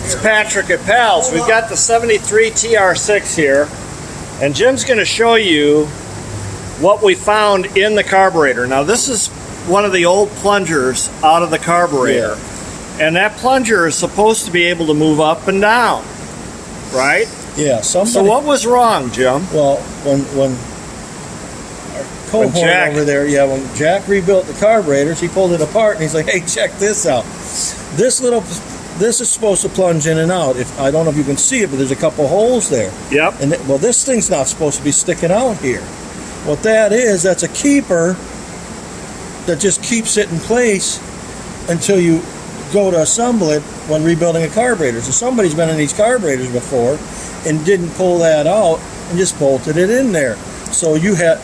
It's Patrick at Pals. We've got the 73 TR6 here, and Jim's going to show you what we found in the carburetor. Now this is one of the old plungers out of the carburetor, and that plunger is supposed to be able to move up and down, right? Yeah. So what was wrong, Jim? Well, when our cohort over there, when Jack rebuilt the carburetors, he pulled it apart and he's like, "Hey, check this out. This is supposed to plunge in and out. I don't know if you can see it, but there's a couple holes there. Yep. And well, this thing's not supposed to be sticking out here. What that is, that's a keeper that just keeps it in place until you go to assemble it when rebuilding a carburetor. So somebody's been in these carburetors before and didn't pull that out and just bolted it in there. So the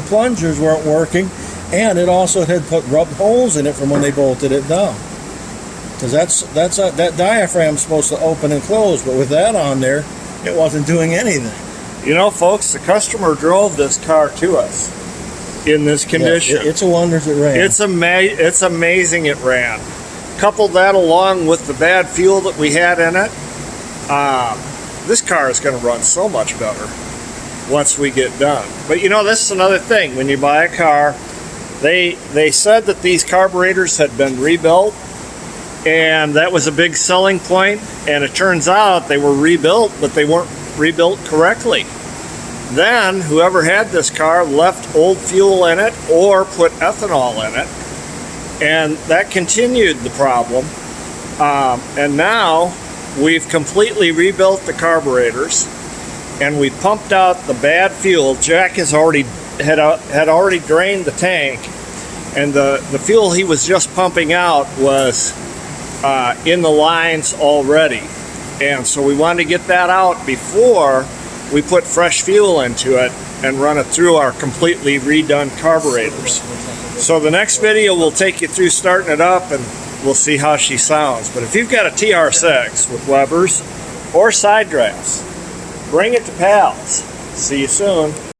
plungers weren't working, and it also had put rubbed holes in it from when they bolted it down. Because that diaphragm's supposed to open and close, but with that on there, it wasn't doing anything. You know, folks, the customer drove this car to us in this condition. Yeah, it's a wonder it ran. It's amazing it ran. Couple that along with the bad fuel that we had in it, this car is going to run so much better once we get done. But you know, this is another thing. When you buy a car, they said that these carburetors had been rebuilt, and that was a big selling point, and it turns out they were rebuilt, but they weren't rebuilt correctly. Then whoever had this car left old fuel in it or put ethanol in it, and that continued the problem. And now we've completely rebuilt the carburetors, and we pumped out the bad fuel. Jack had already drained the tank, and the fuel he was just pumping out was in the lines already, and so we wanted to get that out before we put fresh fuel into it and run it through our completely redone carburetors. So the next video will take you through starting it up, and we'll see how she sounds. But if you've got a TR6 with Webers or side drafts, bring it to Pals. See you soon.